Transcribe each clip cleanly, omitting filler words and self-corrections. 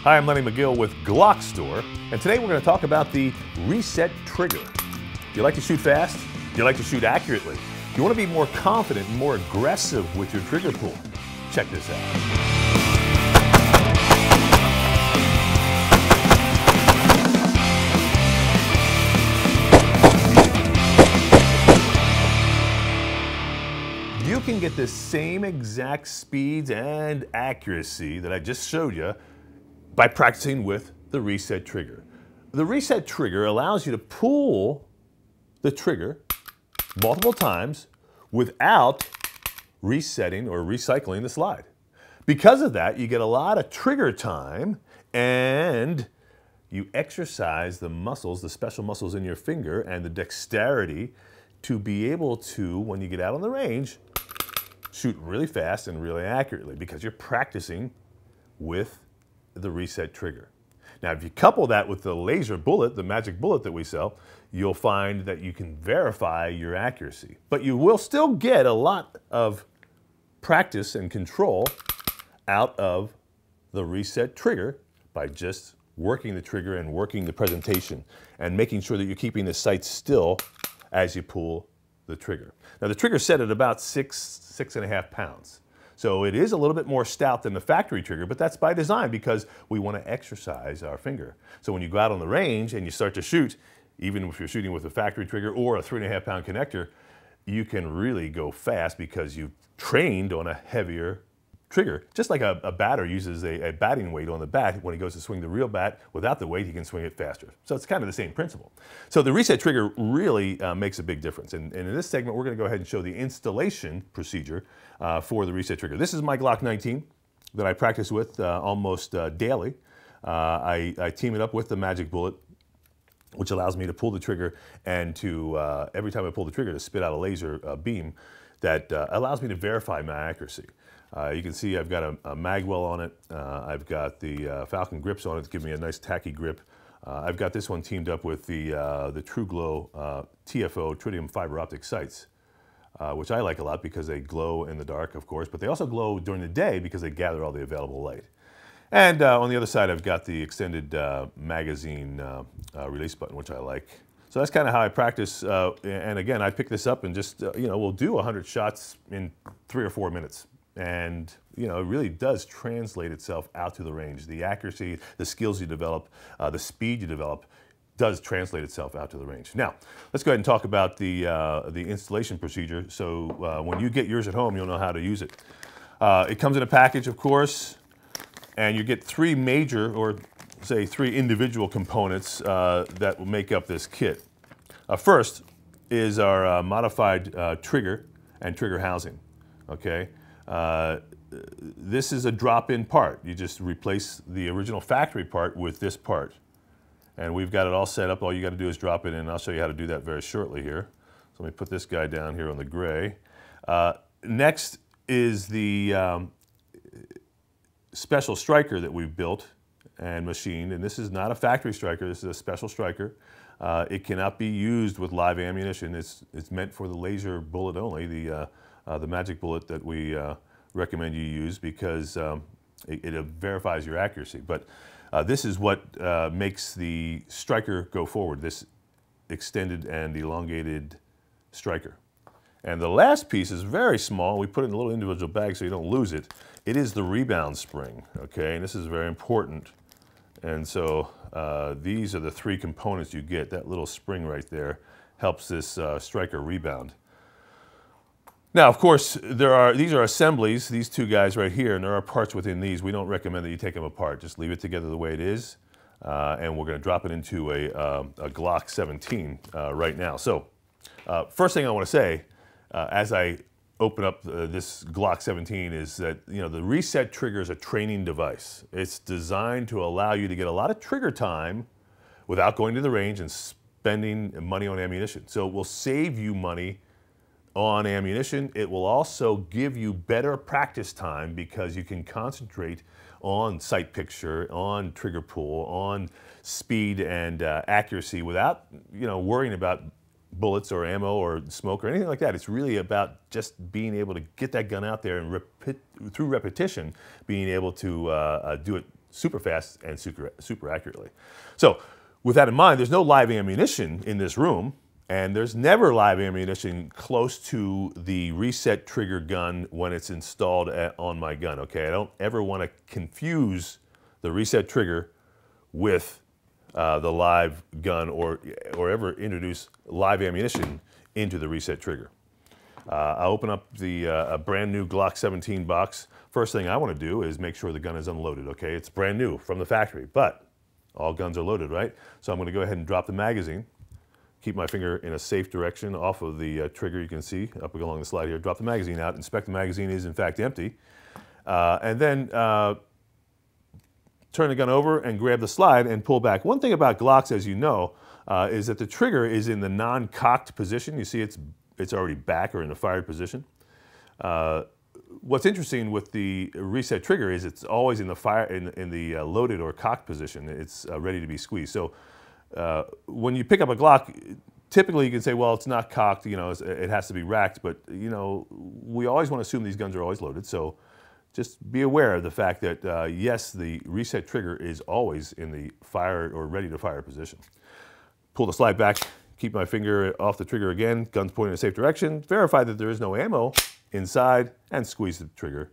Hi, I'm Lenny Magill with Glock Store, and today we're going to talk about the reset trigger. Do you like to shoot fast? Do you like to shoot accurately? Do you want to be more confident and more aggressive with your trigger pull? Check this out. You can get the same exact speeds and accuracy that I just showed you by practicing with the reset trigger. The reset trigger allows you to pull the trigger multiple times without resetting or recycling the slide. Because of that, you get a lot of trigger time and you exercise the muscles, the special muscles in your finger and the dexterity to be able to, when you get out on the range, shoot really fast and really accurately because you're practicing with the reset trigger. Now, if you couple that with the laser bullet, the magic bullet that we sell, you'll find that you can verify your accuracy. But you will still get a lot of practice and control out of the reset trigger by just working the trigger and working the presentation and making sure that you're keeping the sight still as you pull the trigger. Now, the trigger's set at about 6.5 pounds. So it is a little bit more stout than the factory trigger, but that's by design because we want to exercise our finger. So when you go out on the range and you start to shoot, even if you're shooting with a factory trigger or a 3.5 pound connector, you can really go fast because you've trained on a heavier trigger. Just like a batter uses a batting weight on the bat, when he goes to swing the real bat without the weight, he can swing it faster. So it's kind of the same principle. So the reset trigger really makes a big difference. And in this segment, we're going to go ahead and show the installation procedure for the reset trigger. This is my Glock 19 that I practice with almost daily. I team it up with the magic bullet, which allows me to pull the trigger and to, every time I pull the trigger, to spit out a laser beam that allows me to verify my accuracy. You can see I've got a mag well on it. I've got the Falcon grips on it to give me a nice tacky grip. I've got this one teamed up with the True Glow TFO tritium fiber optic sights, which I like a lot because they glow in the dark, of course, but they also glow during the day because they gather all the available light. And on the other side, I've got the extended magazine release button, which I like. So that's kind of how I practice. And again, I pick this up and just, we'll do 100 shots in 3 or 4 minutes. And, it really does translate itself out to the range. The accuracy, the skills you develop, the speed you develop does translate itself out to the range. Now, let's go ahead and talk about the installation procedure. So when you get yours at home, you'll know how to use it. It comes in a package, of course, and you get 3 major, or say 3 individual components that will make up this kit. First is our modified trigger and trigger housing, okay? This is a drop-in part. You just replace the original factory part with this part. And we've got it all set up. All you got to do is drop it in, and I'll show you how to do that very shortly here. So let me put this guy down here on the gray. Next is the special striker that we've built and machined. And this is not a factory striker. This is a special striker. It cannot be used with live ammunition. It's meant for the laser bullet only, the magic bullet that we recommend you use because it verifies your accuracy. But this is what makes the striker go forward, this extended and elongated striker. And the last piece is very small. We put it in a little individual bag so you don't lose it. It is the rebound spring, okay? And this is very important. And so these are the 3 components you get. That little spring right there helps this striker rebound. Now, of course, these are assemblies, these 2 guys right here, and there are parts within these. We don't recommend that you take them apart. Just leave it together the way it is, and we're going to drop it into a Glock 17 right now. So, first thing I want to say, as I open up this Glock 17, is that the reset trigger is a training device. It's designed to allow you to get a lot of trigger time without going to the range and spending money on ammunition. So it will save you money on ammunition. It will also give you better practice time because you can concentrate on sight picture, on trigger pull, on speed and accuracy without worrying about bullets or ammo or smoke or anything like that. It's really about just being able to get that gun out there and through repetition, being able to do it super fast and super accurately. So with that in mind, there's no live ammunition in this room, and there's never live ammunition close to the reset trigger gun when it's installed on my gun, okay? I don't ever want to confuse the reset trigger with the live gun or ever introduce live ammunition into the reset trigger. I open up a brand new Glock 17 box. First thing I want to do is make sure the gun is unloaded, okay? It's brand new from the factory, but all guns are loaded, right? So I'm going to go ahead and drop the magazine. Keep my finger in a safe direction off of the trigger, you can see, up along the slide here. Drop the magazine out, inspect the magazine is in fact empty. And then turn the gun over and grab the slide and pull back. One thing about Glocks, as you know, is that the trigger is in the non-cocked position. You see it's already back or in the fired position. What's interesting with the reset trigger is it's always in the loaded or cocked position. It's ready to be squeezed. So when you pick up a Glock, typically you can say, well, it's not cocked, you know, it has to be racked, but you know, we always want to assume these guns are always loaded. So just be aware of the fact that yes, the reset trigger is always in the fired or ready to fire position. Pull the slide back, keep my finger off the trigger again, guns pointing in a safe direction, verify that there is no ammo inside, and squeeze the trigger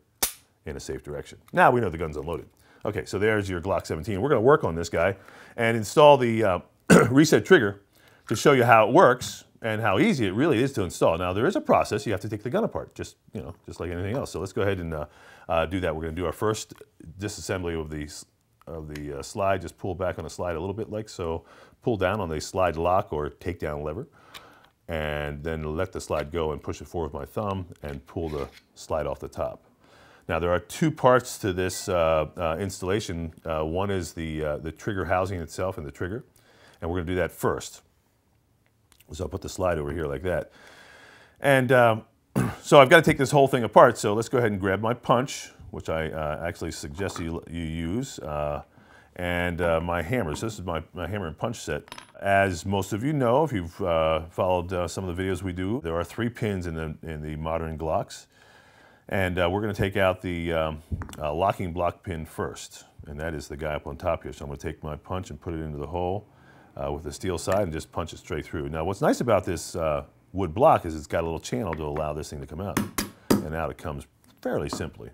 in a safe direction. Now we know the gun's unloaded. Okay, so there's your Glock 17. We're going to work on this guy and install the reset trigger to show you how it works and how easy it really is to install. Now there is a process. You have to take the gun apart, just like anything else. So let's go ahead and do that. We're going to do our first disassembly of the slide. Just pull back on the slide a little bit like so. Pull down on the slide lock or takedown lever, and then let the slide go and push it forward with my thumb and pull the slide off the top. Now there are two parts to this installation. One is the trigger housing itself and the trigger, and we're going to do that first. So I'll put the slide over here like that. And so I've got to take this whole thing apart, so let's go ahead and grab my punch, which I actually suggest you use, and my hammers. This is my hammer and punch set. As most of you know, if you've followed some of the videos we do, there are 3 pins in the modern Glocks. And we're going to take out the locking block pin first, and that is the guy up on top here. So I'm going to take my punch and put it into the hole with the steel side and just punch it straight through. Now what's nice about this wood block is it's got a little channel to allow this thing to come out. And out it comes fairly simply.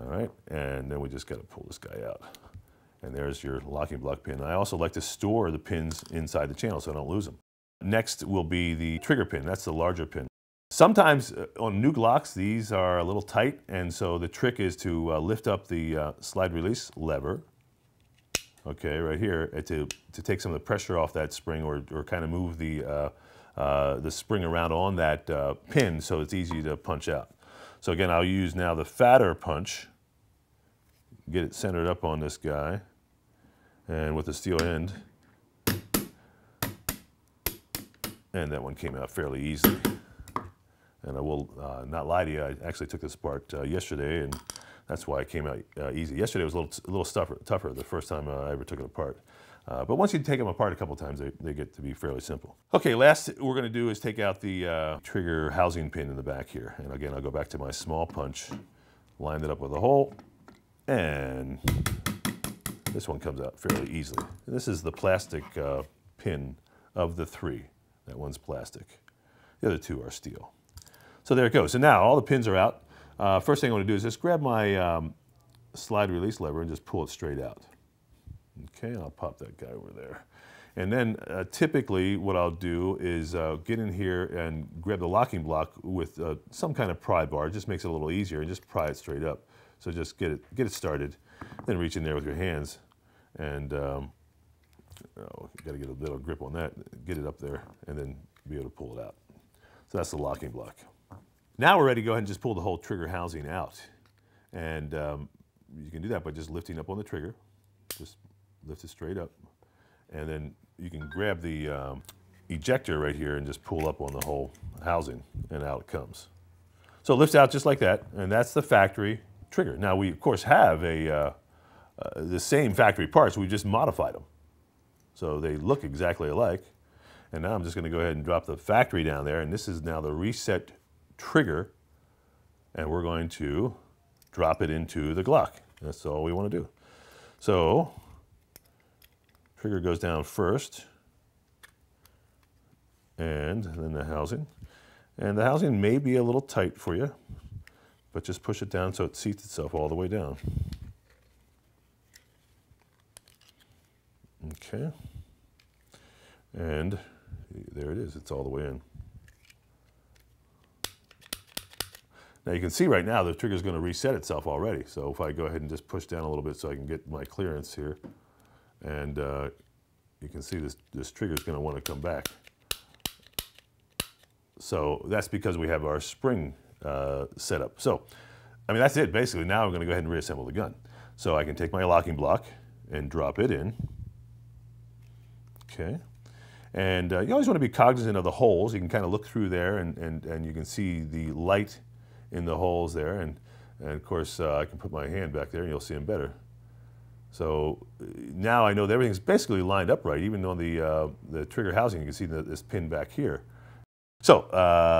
All right, and then we just got to pull this guy out. And there's your locking block pin. I also like to store the pins inside the channel so I don't lose them. Next will be the trigger pin. That's the larger pin. Sometimes on new Glocks, these are a little tight, and so the trick is to lift up the slide release lever, okay, right here, to take some of the pressure off that spring or kind of move the spring around on that pin so it's easy to punch out. So again, I'll use now the fatter punch, get it centered up on this guy, and with the steel end, and that one came out fairly easily. And I will not lie to you, I actually took this apart yesterday, and that's why it came out easy. Yesterday was a little tougher the first time I ever took it apart. But once you take them apart a couple times, they get to be fairly simple. Okay, last we're going to do is take out the trigger housing pin in the back here. And again, I'll go back to my small punch, line it up with a hole, and this one comes out fairly easily. And this is the plastic pin of the 3. That one's plastic. The other 2 are steel. So there it goes. So now all the pins are out. First thing I want to do is just grab my slide release lever and just pull it straight out. Okay, and I'll pop that guy over there. And then typically what I'll do is get in here and grab the locking block with some kind of pry bar. It just makes it a little easier, and just pry it straight up. So just get it started, then reach in there with your hands, and you got to get a bit of grip on that, get it up there, and then be able to pull it out. So that's the locking block. Now we're ready to go ahead and just pull the whole trigger housing out. And you can do that by just lifting up on the trigger. Just lift it straight up. And then you can grab the ejector right here and just pull up on the whole housing, and out it comes. So it lifts out just like that, and that's the factory trigger. Now we, of course, have the same factory parts. We just modified them. So they look exactly alike. And now I'm just going to go ahead and drop the factory down there, and this is now the reset trigger, and we're going to drop it into the Glock. That's all we want to do. So trigger goes down first, and then the housing. And the housing may be a little tight for you, but just push it down so it seats itself all the way down. Okay. And there it is, it's all the way in. Now you can see right now the trigger is going to reset itself already. So if I go ahead and just push down a little bit so I can get my clearance here, and you can see this trigger is going to want to come back. So that's because we have our spring set up. So, I mean, that's it basically. Now I'm going to go ahead and reassemble the gun. So I can take my locking block and drop it in. Okay. And you always want to be cognizant of the holes. You can kind of look through there and you can see the light in the holes there. And of course, I can put my hand back there and you'll see them better. So now I know that everything's basically lined up right, even on the trigger housing. You can see this pin back here. So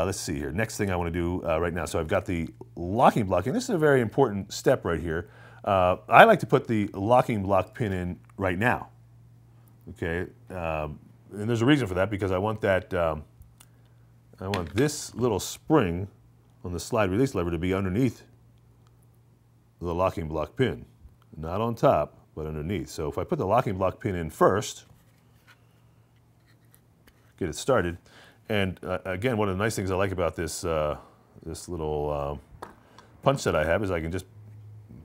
let's see here. Next thing I want to do right now. So I've got the locking block, and this is a very important step right here. I like to put the locking block pin in right now. Okay, and there's a reason for that, because I want that. I want this little spring on the slide release lever to be underneath the locking block pin, not on top, but underneath. So if I put the locking block pin in first, get it started. And again, one of the nice things I like about this this little punch set I have is I can just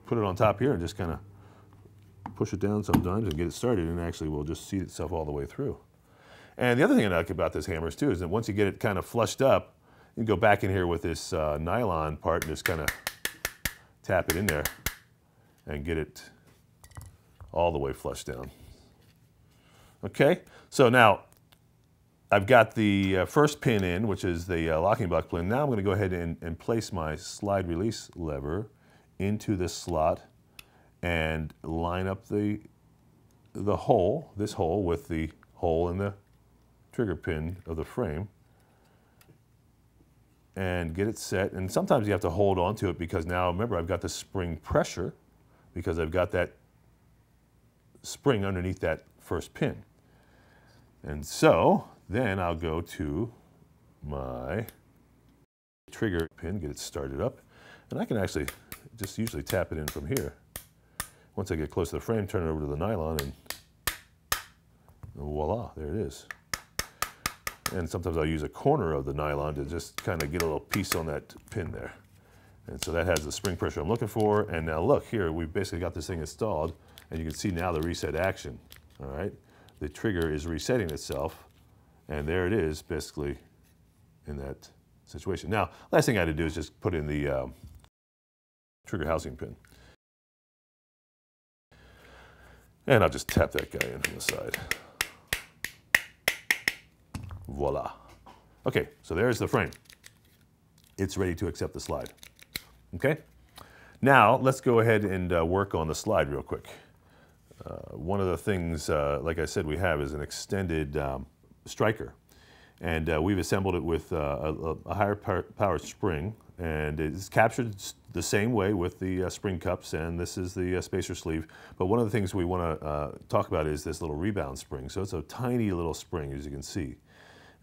put it on top here and just kind of push it down sometimes and get it started, and actually will just seat itself all the way through. And the other thing I like about this hammers too is that once you get it kind of flushed up, you can go back in here with this nylon part and just kind of tap it in there and get it all the way flushed down. Okay, so now I've got the first pin in, which is the locking block pin. Now I'm going to go ahead and place my slide release lever into this slot and line up the hole, this hole, with the hole in the trigger pin of the frame, and get it set. And sometimes you have to hold on to it, because now remember I've got the spring pressure, because I've got that spring underneath that first pin. And so then I'll go to my trigger pin, get it started up, and I can actually just usually tap it in from here. Once I get close to the frame, turn it over to the nylon, and voila, there it is. And sometimes I'll use a corner of the nylon to just kind of get a little piece on that pin there. And so that has the spring pressure I'm looking for. And now look here, we've basically got this thing installed, and you can see now the reset action. All right, the trigger is resetting itself, and there it is, basically in that situation. Now, last thing I had to do is just put in the trigger housing pin. And I'll just tap that guy in from the side. Voila. Okay, so there's the frame. It's ready to accept the slide. Okay? Now, let's go ahead and work on the slide real quick. One of the things, like I said, we have is an extended striker. And we've assembled it with a higher powered spring, and it's captured the same way with the spring cups, and this is the spacer sleeve. But one of the things we want to talk about is this little rebound spring. So it's a tiny little spring, as you can see.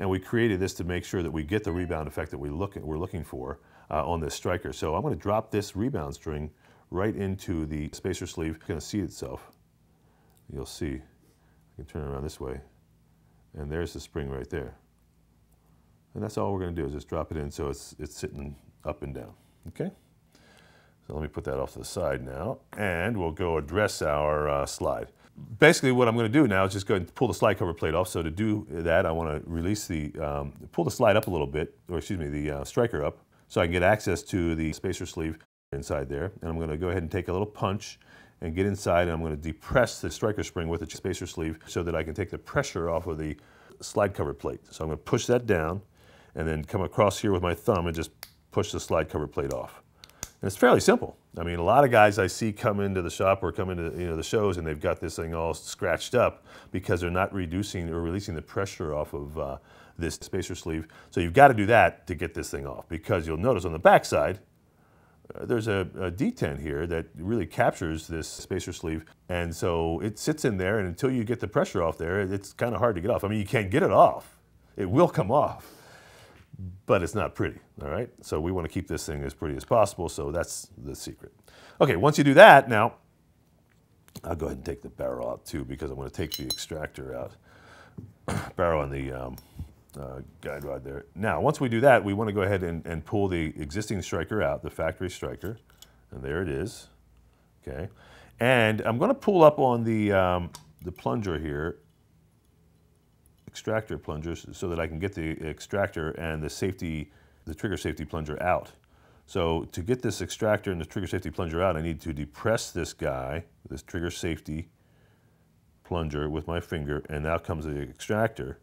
And we created this to make sure that we get the rebound effect that we're looking for on this striker. So I'm going to drop this rebound string right into the spacer sleeve. It's going to seat itself. You'll see. I can turn it around this way. And there's the spring right there. And that's all we're going to do, is just drop it in so it's sitting up and down. Okay? So let me put that off to the side now, and we'll go address our slide. Basically what I'm going to do now is just go ahead and pull the slide cover plate off. So to do that, I want to release pull the slide up a little bit, or excuse me, the striker up, so I can get access to the spacer sleeve inside there. And I'm going to go ahead and take a little punch and get inside, and I'm going to depress the striker spring with the spacer sleeve so that I can take the pressure off of the slide cover plate. So I'm going to push that down and then come across here with my thumb and just push the slide cover plate off. And it's fairly simple. I mean, a lot of guys I see come into the shop or come into the shows, and they've got this thing all scratched up because they're not reducing or releasing the pressure off of this spacer sleeve. So you've got to do that to get this thing off, because you'll notice on the back side, there's a detent here that really captures this spacer sleeve, and so it sits in there, and until you get the pressure off there, it's kind of hard to get off. I mean, you can't get it off. It will come off, but it's not pretty, all right? So we want to keep this thing as pretty as possible, so that's the secret. Okay, once you do that, now, I'll go ahead and take the barrel out too, because I'm going to take the extractor out. Barrel on the guide rod there. Now, once we do that, we want to go ahead and pull the existing striker out, the factory striker, and there it is. Okay, and I'm going to pull up on the plunger here, extractor plunger, so that I can get the extractor and the trigger safety plunger out. So to get this extractor and the trigger safety plunger out, I need to depress this guy, this trigger safety plunger, with my finger, and now comes the extractor.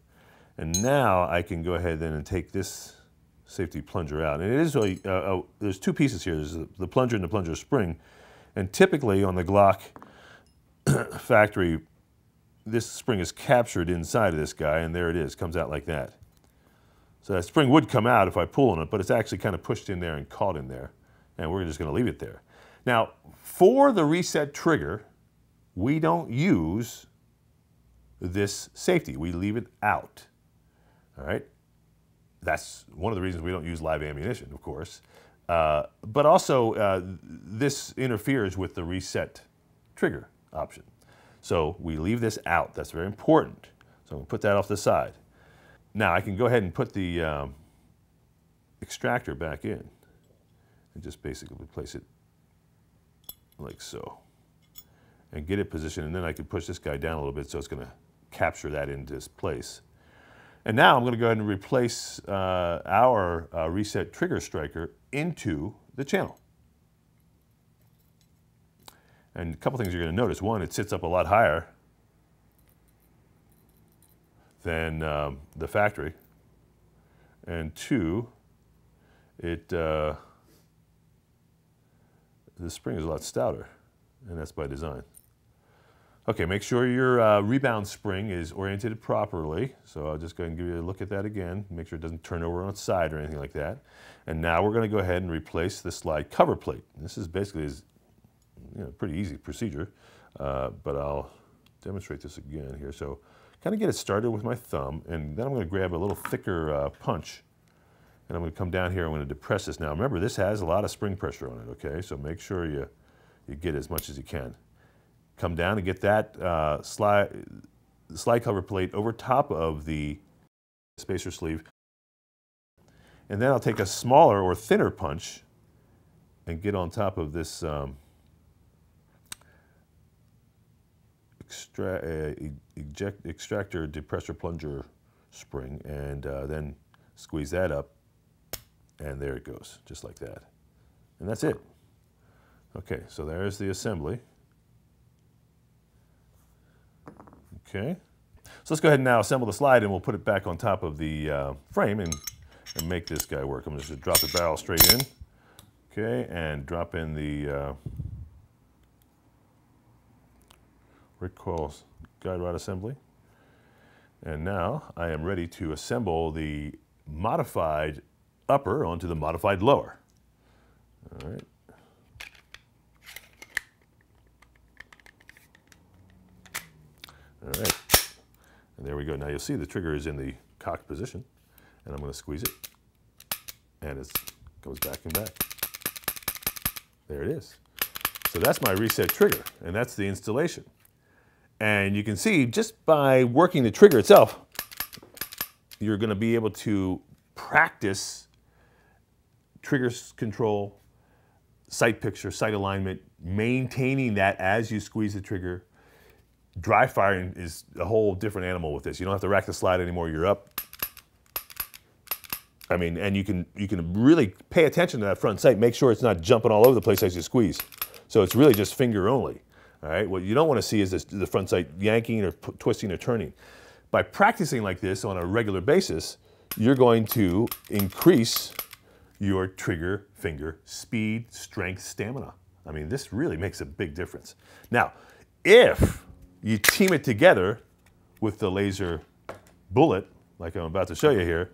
And now I can go ahead then and take this safety plunger out. And it is really, there's two pieces here. There's the plunger and the plunger spring. And typically on the Glock factory, this spring is captured inside of this guy, and there it is, comes out like that. So that spring would come out if I pull on it, but it's actually kind of pushed in there and caught in there. And we're just going to leave it there. Now, for the reset trigger, we don't use this safety. We leave it out. All right? That's one of the reasons we don't use live ammunition, of course. But also, this interferes with the reset trigger option. So we leave this out. That's very important. So I'm going to put that off the side. Now I can go ahead and put the extractor back in and just basically place it like so and get it positioned, and then I can push this guy down a little bit so it's going to capture that into its place. And now I'm going to go ahead and replace our reset trigger striker into the channel. And a couple things you're going to notice. One, it sits up a lot higher than the factory. And two, the spring is a lot stouter, and that's by design. Okay, make sure your rebound spring is oriented properly. So I'll just go ahead and give you a look at that again. Make sure it doesn't turn over on its side or anything like that. And now we're going to go ahead and replace the slide cover plate. This is basically a pretty easy procedure, but I'll demonstrate this again here. So kind of get it started with my thumb, and then I'm going to grab a little thicker punch, and I'm going to come down here. I'm going to depress this. Now remember, this has a lot of spring pressure on it, okay? So make sure you get as much as you can. Come down and get that slide cover plate over top of the spacer sleeve. And then I'll take a smaller or thinner punch and get on top of this extractor depressor plunger spring, and then squeeze that up, and there it goes, just like that. And that's it. Okay, so there's the assembly. Okay, so let's go ahead and now assemble the slide, and we'll put it back on top of the frame and make this guy work. I'm just going to drop the barrel straight in, okay, and drop in the recoil guide rod assembly. And now I am ready to assemble the modified upper onto the modified lower. All right. All right, and there we go. Now you'll see the trigger is in the cocked position, and I'm going to squeeze it, and it goes back and back. There it is. So that's my reset trigger, and that's the installation. And you can see just by working the trigger itself, you're going to be able to practice trigger control, sight picture, sight alignment, maintaining that as you squeeze the trigger. Dry firing is a whole different animal with this. You don't have to rack the slide anymore. You're up. I mean, and you can really pay attention to that front sight. Make sure it's not jumping all over the place as you squeeze. So it's really just finger only. All right. What you don't want to see is the front sight yanking or twisting or turning. By practicing like this on a regular basis, you're going to increase your trigger finger speed, strength, stamina. I mean, this really makes a big difference. Now, if you team it together with the laser bullet, like I'm about to show you here,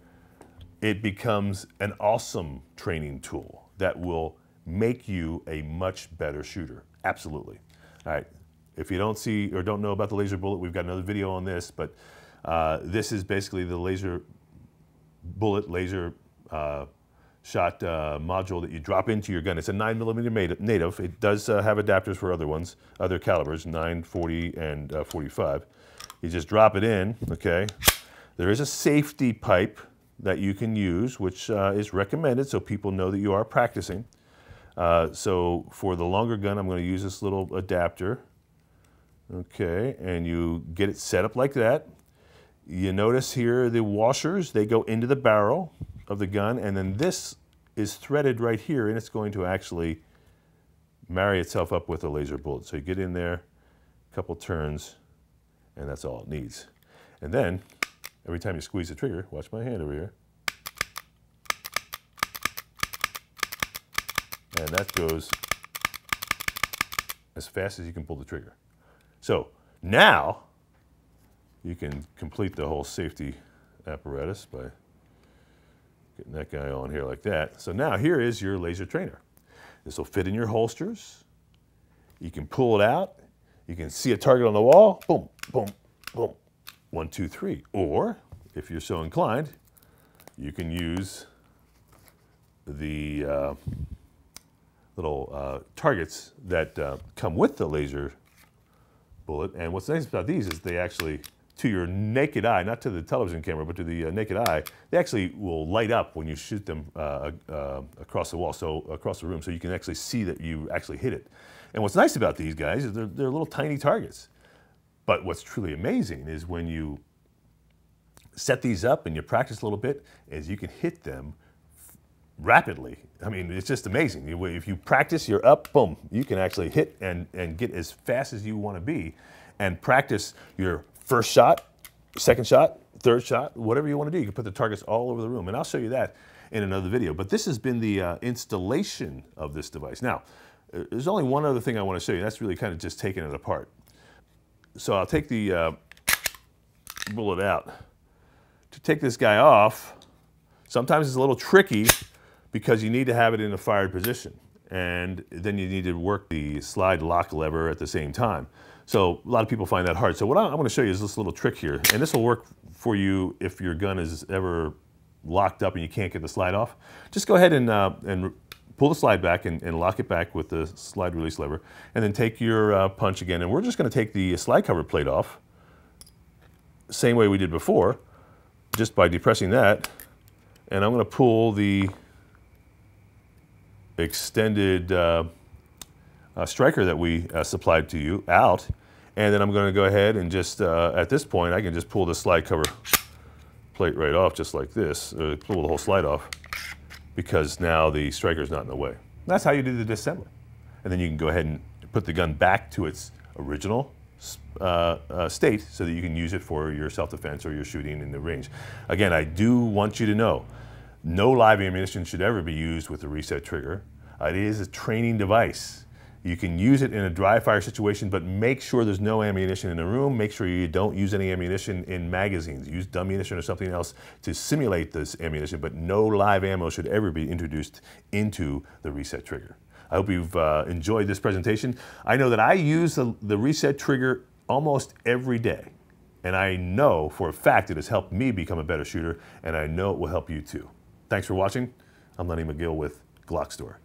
it becomes an awesome training tool that will make you a much better shooter. Absolutely. All right. If you don't see or don't know about the laser bullet, we've got another video on this, but this is basically the laser bullet, laser shot module that you drop into your gun. It's a 9mm native. It does have adapters for other ones, other calibers, 9, 40, and 45. You just drop it in, okay? There is a safety pipe that you can use, which is recommended so people know that you are practicing. So for the longer gun, I'm going to use this little adapter. Okay, and you get it set up like that. You notice here the washers, they go into the barrel of the gun, and then this is threaded right here, and it's going to actually marry itself up with a laser bullet. So you get in there, a couple turns, and that's all it needs. And then, every time you squeeze the trigger, watch my hand over here, and that goes as fast as you can pull the trigger. So now you can complete the whole safety apparatus by getting that guy on here like that. So now here is your laser trainer. This will fit in your holsters. You can pull it out. You can see a target on the wall. Boom, boom, boom. 1, 2, 3. Or if you're so inclined, you can use the little targets that come with the laser bullet. And what's nice about these is they actually, to your naked eye, not to the television camera, but to the naked eye, they actually will light up when you shoot them across the wall, so across the room, so you can actually see that you actually hit it. And what's nice about these guys is they're little tiny targets. But what's truly amazing is when you set these up and you practice a little bit, is you can hit them rapidly. I mean, it's just amazing. If you practice, you're up, boom, you can actually hit and get as fast as you want to be, and practice your first shot, second shot, third shot, whatever you want to do. You can put the targets all over the room, and I'll show you that in another video. But this has been the installation of this device. Now, there's only one other thing I want to show you. That's really kind of just taking it apart. So I'll take the bullet out. To take this guy off, sometimes it's a little tricky because you need to have it in a fired position. And then you need to work the slide lock lever at the same time. So a lot of people find that hard. So what I'm going to show you is this little trick here. And this will work for you if your gun is ever locked up and you can't get the slide off. Just go ahead and pull the slide back and lock it back with the slide release lever. And then take your punch again. And we're just going to take the slide cover plate off, same way we did before, just by depressing that. And I'm going to pull the extended striker that we supplied to you out, and then I'm going to go ahead and just at this point I can just pull the slide cover plate right off just like this, pull the whole slide off, because now the striker is not in the way. That's how you do the disassembly, and then you can go ahead and put the gun back to its original state so that you can use it for your self-defense or your shooting in the range. Again, I do want you to know, no live ammunition should ever be used with the reset trigger. It is a training device. You can use it in a dry fire situation, but make sure there's no ammunition in the room. Make sure you don't use any ammunition in magazines. Use dumb ammunition or something else to simulate this ammunition, but no live ammo should ever be introduced into the reset trigger. I hope you've enjoyed this presentation. I know that I use the reset trigger almost every day, and I know for a fact it has helped me become a better shooter, and I know it will help you too. Thanks for watching. I'm Lenny Magill with Glock Store.